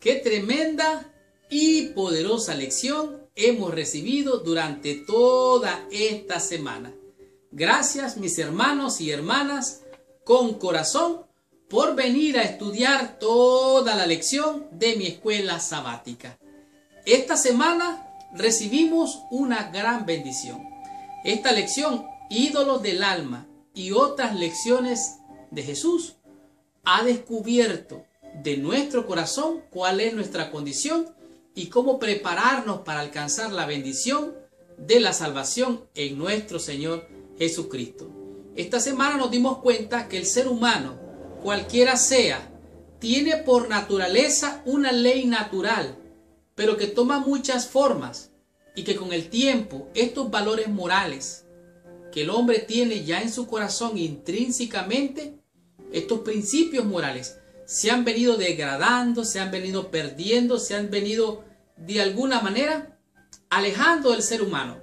Qué tremenda y poderosa lección hemos recibido durante toda esta semana. Gracias, mis hermanos y hermanas, con corazón, por venir a estudiar toda la lección de mi escuela sabática. Esta semana recibimos una gran bendición. Esta lección, ídolos del alma y otras lecciones de Jesús, ha descubierto de nuestro corazón cuál es nuestra condición y cómo prepararnos para alcanzar la bendición de la salvación en nuestro Señor Jesucristo. Esta semana nos dimos cuenta que el ser humano, cualquiera sea, tiene por naturaleza una ley natural, pero que toma muchas formas y que con el tiempo estos valores morales que el hombre tiene ya en su corazón intrínsecamente, estos principios morales, se han venido degradando, se han venido perdiendo, se han venido de alguna manera alejando del ser humano.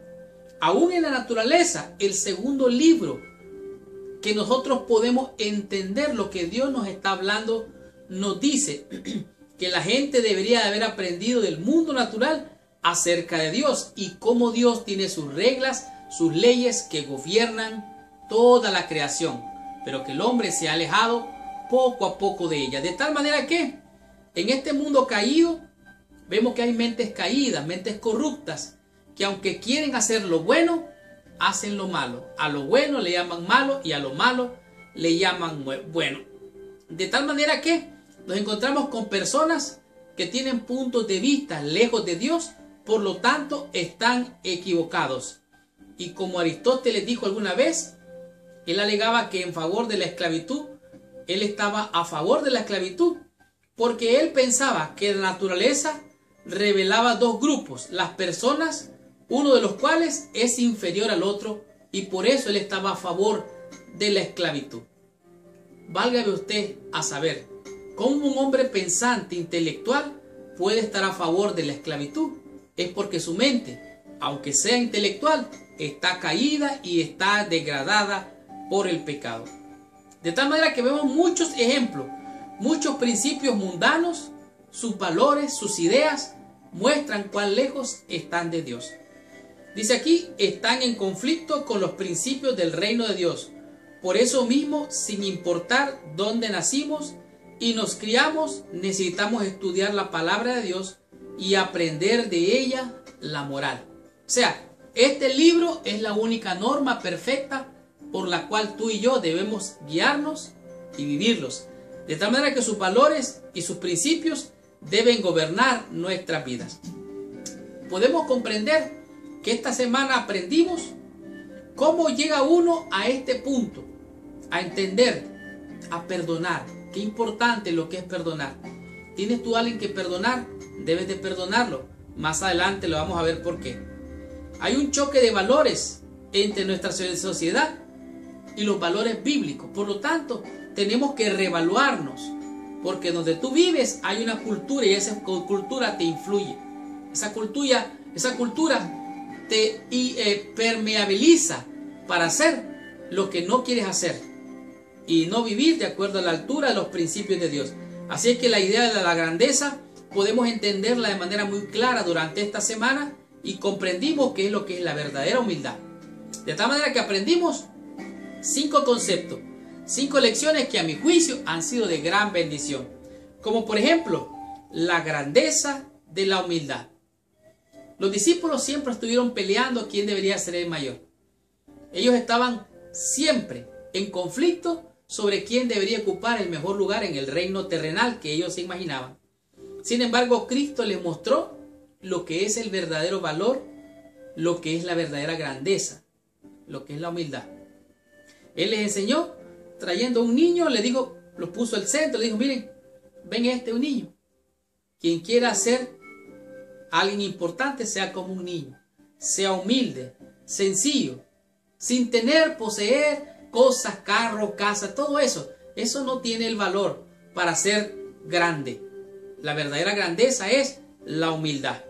Aún en la naturaleza, el segundo libro que nosotros podemos entender lo que Dios nos está hablando, nos dice que la gente debería de haber aprendido del mundo natural acerca de Dios y cómo Dios tiene sus reglas, sus leyes que gobiernan toda la creación, pero que el hombre se ha alejado poco a poco de ella. De tal manera que en este mundo caído vemos que hay mentes caídas, mentes corruptas, que aunque quieren hacer lo bueno, hacen lo malo. A lo bueno le llaman malo y a lo malo le llaman bueno. De tal manera que nos encontramos con personas que tienen puntos de vista lejos de Dios, por lo tanto están equivocados. Y como Aristóteles dijo alguna vez, él alegaba que en favor de la esclavitud, él estaba a favor de la esclavitud, porque él pensaba que la naturaleza revelaba dos grupos, las personas, uno de los cuales es inferior al otro, y por eso él estaba a favor de la esclavitud. Válgame usted a saber cómo un hombre pensante, intelectual, puede estar a favor de la esclavitud. Es porque su mente, aunque sea intelectual, está caída y está degradada por el pecado. De tal manera que vemos muchos ejemplos, muchos principios mundanos, sus valores, sus ideas, muestran cuán lejos están de Dios. Dice aquí, están en conflicto con los principios del reino de Dios. Por eso mismo, sin importar dónde nacimos y nos criamos, necesitamos estudiar la palabra de Dios y aprender de ella la moral. O sea, este libro es la única norma perfecta por la cual tú y yo debemos guiarnos y vivirlos. De tal manera que sus valores y sus principios deben gobernar nuestras vidas. Podemos comprender que esta semana aprendimos cómo llega uno a este punto, a entender, a perdonar. Qué importante lo que es perdonar. ¿Tienes tú a alguien que perdonar? Debes de perdonarlo. Más adelante lo vamos a ver por qué. Hay un choque de valores entre nuestra sociedad y los valores bíblicos. Por lo tanto, tenemos que reevaluarnos, porque donde tú vives hay una cultura y esa cultura te influye. Esa cultura te permeabiliza para hacer lo que no quieres hacer y no vivir de acuerdo a la altura de los principios de Dios. Así es que la idea de la grandeza podemos entenderla de manera muy clara durante esta semana y comprendimos qué es lo que es la verdadera humildad. De tal manera que aprendimos 5 conceptos, 5 lecciones que a mi juicio han sido de gran bendición. Como por ejemplo, la grandeza de la humildad. Los discípulos siempre estuvieron peleando quién debería ser el mayor. Ellos estaban siempre en conflicto sobre quién debería ocupar el mejor lugar en el reino terrenal que ellos se imaginaban. Sin embargo, Cristo les mostró lo que es el verdadero valor, lo que es la verdadera grandeza, lo que es la humildad. Él les enseñó trayendo a un niño, le dijo, lo puso al centro, le dijo, miren, ven un niño. Quien quiera ser alguien importante, sea como un niño, sea humilde, sencillo, sin poseer cosas, carros, casas, todo eso. Eso no tiene el valor para ser grande. La verdadera grandeza es la humildad.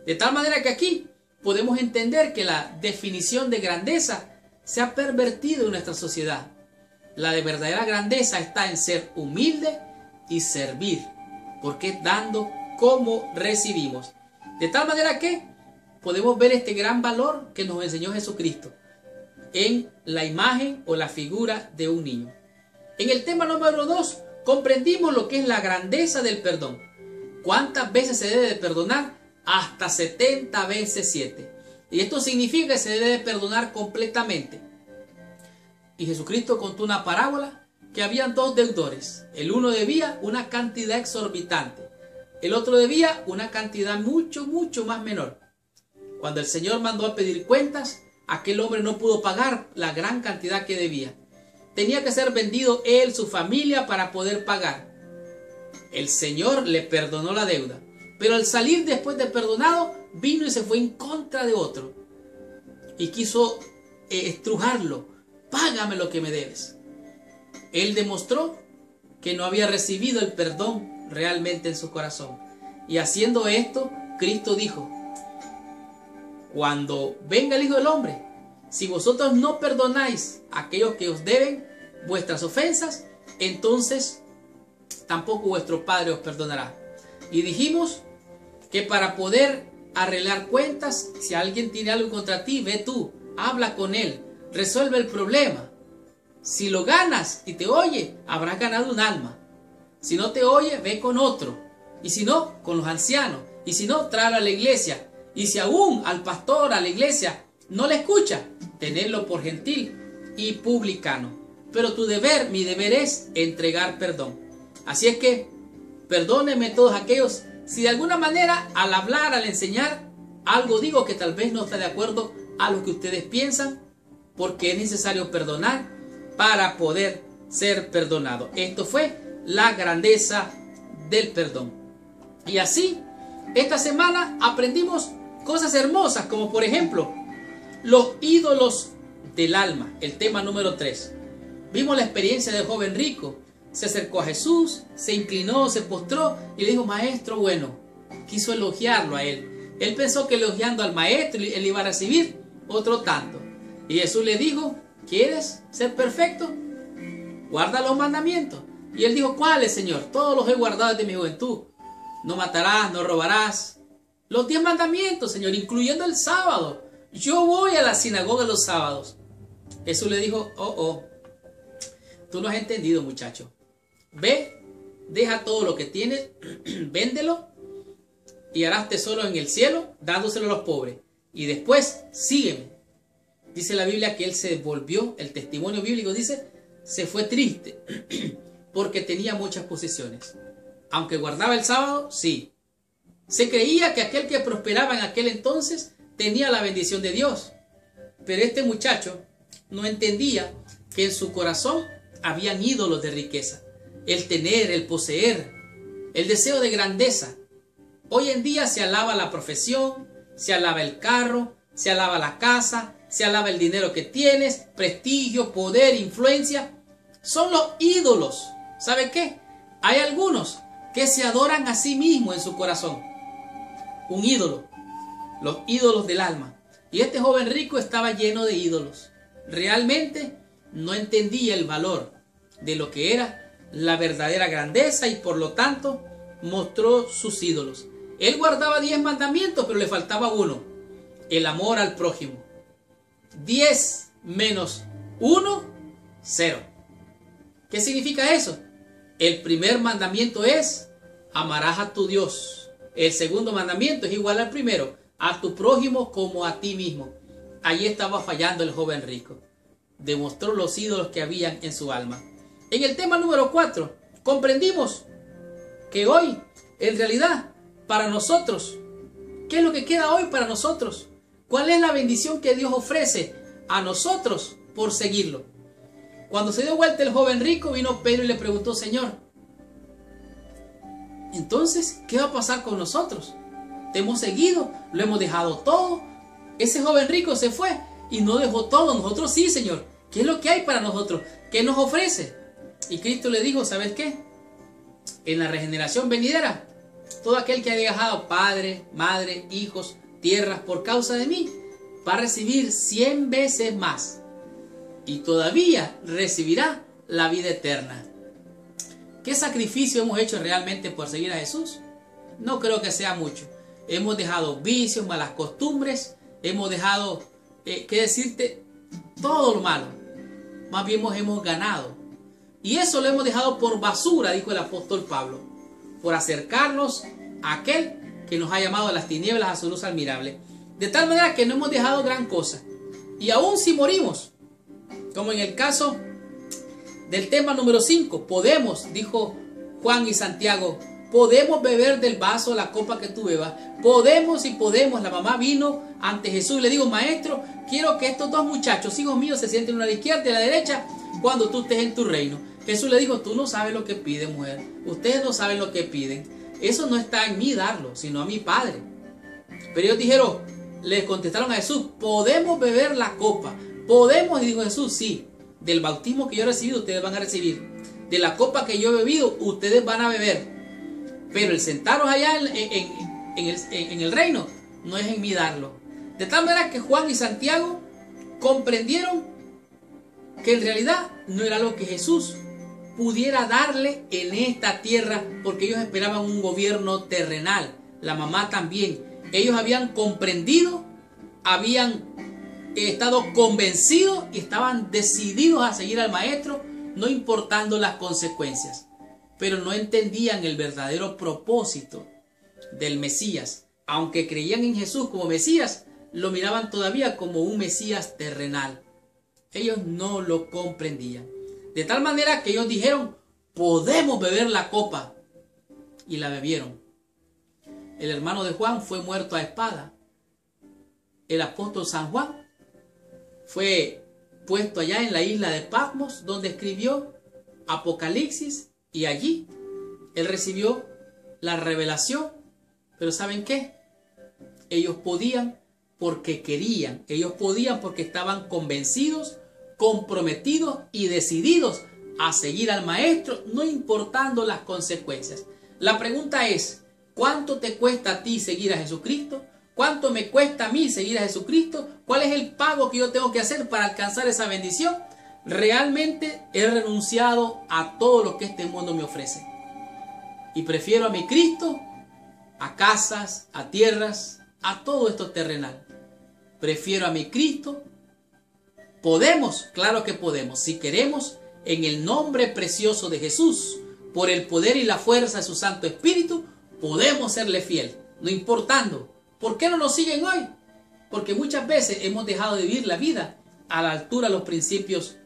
De tal manera que aquí podemos entender que la definición de grandeza se ha pervertido en nuestra sociedad. La de verdadera grandeza está en ser humilde y servir, porque es dando como recibimos. De tal manera que podemos ver este gran valor que nos enseñó Jesucristo en la imagen o la figura de un niño. En el tema número 2 comprendimos lo que es la grandeza del perdón. ¿Cuántas veces se debe de perdonar? Hasta 70 veces 7. Y esto significa que se debe de perdonar completamente. Y Jesucristo contó una parábola que habían dos deudores. El uno debía una cantidad exorbitante. El otro debía una cantidad mucho más menor. Cuando el Señor mandó a pedir cuentas, aquel hombre no pudo pagar la gran cantidad que debía. Tenía que ser vendido él, su familia, para poder pagar. El Señor le perdonó la deuda, pero al salir después de perdonado, vino y se fue en contra de otro. Y quiso estrujarlo. Págame lo que me debes. Él demostró que no había recibido el perdón realmente en su corazón. Y haciendo esto, Cristo dijo: cuando venga el Hijo del Hombre, si vosotros no perdonáis a aquellos que os deben vuestras ofensas, entonces tampoco vuestro Padre os perdonará. Y dijimos que para poder arreglar cuentas, si alguien tiene algo contra ti, ve tú, habla con él, resuelve el problema. Si lo ganas y te oye, habrás ganado un alma. Si no te oye, ve con otro. Y si no, con los ancianos. Y si no, tráelo a la iglesia. Y si aún al pastor, a la iglesia, no le escucha, tenedlo por gentil y publicano. Pero tu deber, mi deber es entregar perdón. Así es que, perdónenme todos aquellos, si de alguna manera al hablar, al enseñar, algo digo que tal vez no está de acuerdo a lo que ustedes piensan, porque es necesario perdonar para poder ser perdonado. Esto fue la grandeza del perdón. Y así, esta semana aprendimos cosas hermosas, como por ejemplo, los ídolos del alma, el tema número 3. Vimos la experiencia del joven rico. Se acercó a Jesús, se inclinó, se postró y le dijo: maestro bueno. Quiso elogiarlo a él. Él pensó que elogiando al maestro él iba a recibir otro tanto. Y Jesús le dijo: ¿quieres ser perfecto? Guarda los mandamientos. Y él dijo: ¿cuáles, Señor? Todos los he guardado desde mi juventud. No matarás, no robarás. Los 10 mandamientos, Señor, incluyendo el sábado. Yo voy a la sinagoga los sábados. Jesús le dijo: tú no has entendido, muchacho. Ve, deja todo lo que tienes, véndelo y harás tesoro en el cielo, dándoselo a los pobres. Y después, sígueme. Dice la Biblia que él se volvió, el testimonio bíblico dice, se fue triste porque tenía muchas posesiones. Aunque guardaba el sábado, sí. Se creía que aquel que prosperaba en aquel entonces tenía la bendición de Dios. Pero este muchacho no entendía que en su corazón habían ídolos de riqueza. El tener, el poseer, el deseo de grandeza. Hoy en día se alaba la profesión, se alaba el carro, se alaba la casa, se alaba el dinero que tienes, prestigio, poder, influencia. Son los ídolos. ¿Sabe qué? Hay algunos que se adoran a sí mismos en su corazón. Un ídolo. Los ídolos del alma. Y este joven rico estaba lleno de ídolos. Realmente no entendía el valor de lo que era la verdadera grandeza y por lo tanto mostró sus ídolos. Él guardaba 10 mandamientos, pero le faltaba uno: el amor al prójimo. 10 menos 1, 0. ¿Qué significa eso? El primer mandamiento es: amarás a tu Dios. El segundo mandamiento es igual al primero: a tu prójimo como a ti mismo. Allí estaba fallando el joven rico. Demostró los ídolos que habían en su alma. En el tema número 4, comprendimos que hoy, en realidad, para nosotros, ¿qué es lo que queda hoy para nosotros? ¿Cuál es la bendición que Dios ofrece a nosotros por seguirlo? Cuando se dio vuelta el joven rico, vino Pedro y le preguntó: Señor, entonces, ¿qué va a pasar con nosotros? Te hemos seguido, lo hemos dejado todo. Ese joven rico se fue y no dejó todo. Nosotros sí, Señor. ¿Qué es lo que hay para nosotros? ¿Qué nos ofrece? Y Cristo le dijo: ¿sabes qué? En la regeneración venidera, todo aquel que haya dejado padre, madre, hijos, tierras por causa de mí, va a recibir 100 veces más. Y todavía recibirá la vida eterna. ¿Qué sacrificio hemos hecho realmente por seguir a Jesús? No creo que sea mucho. Hemos dejado vicios, malas costumbres, hemos dejado, ¿qué decirte? Todo lo malo. Más bien hemos ganado. Y eso lo hemos dejado por basura, dijo el apóstol Pablo, por acercarnos a aquel que nos ha llamado a las tinieblas, a su luz admirable. De tal manera que no hemos dejado gran cosa. Y aún si morimos, como en el caso del tema número 5, podemos, dijo Juan y Santiago, podemos beber del vaso, la copa que tú bebas. Podemos y podemos. La mamá vino ante Jesús y le dijo, maestro, quiero que estos dos muchachos, hijos míos, se sienten a la izquierda y a la derecha cuando tú estés en tu reino. Jesús le dijo, tú no sabes lo que piden, mujer. Ustedes no saben lo que piden. Eso no está en mí darlo, sino a mi Padre. Pero ellos dijeron, le contestaron a Jesús, podemos beber la copa. Podemos, y dijo Jesús, sí. Del bautismo que yo he recibido, ustedes van a recibir. De la copa que yo he bebido, ustedes van a beber. Pero el sentaros allá en el reino, no es en mí darlo. De tal manera que Juan y Santiago comprendieron que en realidad no era lo que Jesús pudiera darle en esta tierra, porque ellos esperaban un gobierno terrenal. La mamá también. Ellos habían comprendido, habían estado convencidos y estaban decididos a seguir al maestro, no importando las consecuencias. Pero no entendían el verdadero propósito del Mesías. Aunque creían en Jesús como Mesías, lo miraban todavía como un Mesías terrenal. Ellos no lo comprendían. De tal manera que ellos dijeron, podemos beber la copa. Y la bebieron. El hermano de Juan fue muerto a espada. El apóstol San Juan fue puesto allá en la isla de Patmos, donde escribió Apocalipsis, y allí él recibió la revelación. Pero ¿saben qué? Ellos podían porque querían, ellos podían porque estaban convencidos, comprometidos y decididos a seguir al maestro, no importando las consecuencias. La pregunta es, ¿cuánto te cuesta a ti seguir a Jesucristo? ¿Cuánto me cuesta a mí seguir a Jesucristo? ¿Cuál es el pago que yo tengo que hacer para alcanzar esa bendición? Realmente he renunciado a todo lo que este mundo me ofrece. Y prefiero a mi Cristo, a casas, a tierras, a todo esto terrenal. Prefiero a mi Cristo. Podemos, claro que podemos, si queremos, en el nombre precioso de Jesús, por el poder y la fuerza de su Santo Espíritu, podemos serle fiel, no importando. ¿Por qué no nos siguen hoy? Porque muchas veces hemos dejado de vivir la vida a la altura de los principios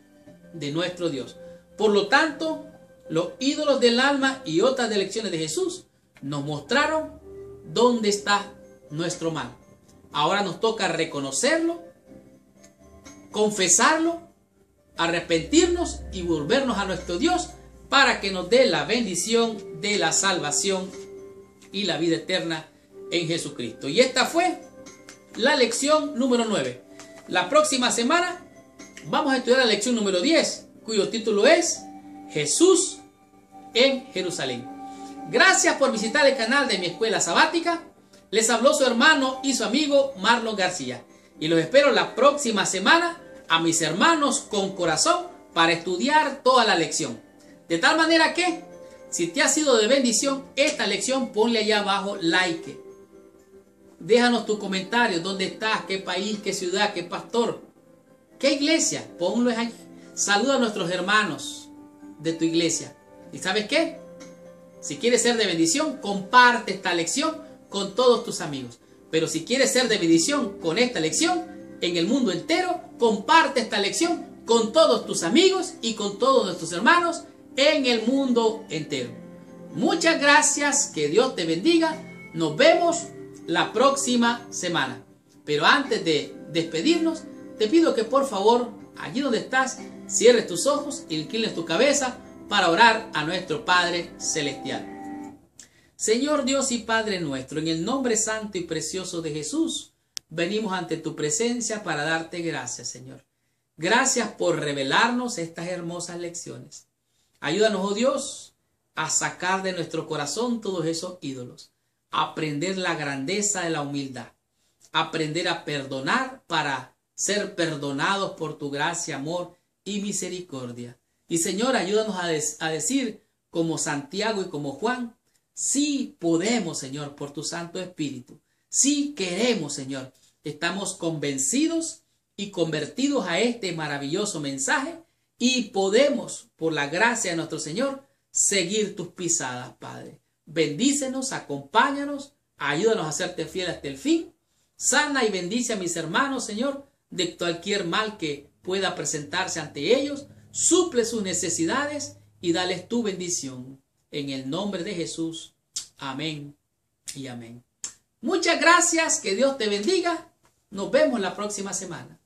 de nuestro Dios. Por lo tanto, los ídolos del alma y otras lecciones de Jesús nos mostraron dónde está nuestro mal. Ahora nos toca reconocerlo, confesarlo, arrepentirnos y volvernos a nuestro Dios para que nos dé la bendición de la salvación y la vida eterna en Jesucristo. Y esta fue la lección número 9. La próxima semana vamos a estudiar la lección número 10, cuyo título es Jesús en Jerusalén. Gracias por visitar el canal de mi escuela sabática. Les habló su hermano y su amigo Marlon García. Y los espero la próxima semana a mis hermanos con corazón para estudiar toda la lección. De tal manera que, si te ha sido de bendición esta lección, ponle allá abajo like. Déjanos tu comentario, dónde estás, qué país, qué ciudad, qué pastor, qué iglesia, ponlo allí. Saluda a nuestros hermanos de tu iglesia. ¿Y sabes qué? Si quieres ser de bendición, comparte esta lección con todos tus amigos. Pero si quieres ser de bendición con esta lección en el mundo entero, comparte esta lección con todos tus amigos y con todos nuestros hermanos en el mundo entero. Muchas gracias, que Dios te bendiga. Nos vemos la próxima semana. Pero antes de despedirnos, te pido que por favor, allí donde estás, cierres tus ojos y inclines tu cabeza para orar a nuestro Padre Celestial. Señor Dios y Padre nuestro, en el nombre santo y precioso de Jesús, venimos ante tu presencia para darte gracias, Señor. Gracias por revelarnos estas hermosas lecciones. Ayúdanos, oh Dios, a sacar de nuestro corazón todos esos ídolos, a aprender la grandeza de la humildad, aprender a perdonar para ser perdonados por tu gracia, amor y misericordia. Y Señor, ayúdanos a decir como Santiago y como Juan, Sí podemos, Señor, por tu Santo Espíritu. Sí queremos, Señor. Estamos convencidos y convertidos a este maravilloso mensaje y podemos, por la gracia de nuestro Señor, seguir tus pisadas, Padre. Bendícenos, acompáñanos, ayúdanos a serte fiel hasta el fin. Sana y bendice a mis hermanos, Señor, de cualquier mal que pueda presentarse ante ellos. Suple sus necesidades y dales tu bendición. En el nombre de Jesús. Amén y amén. Muchas gracias. Que Dios te bendiga. Nos vemos la próxima semana.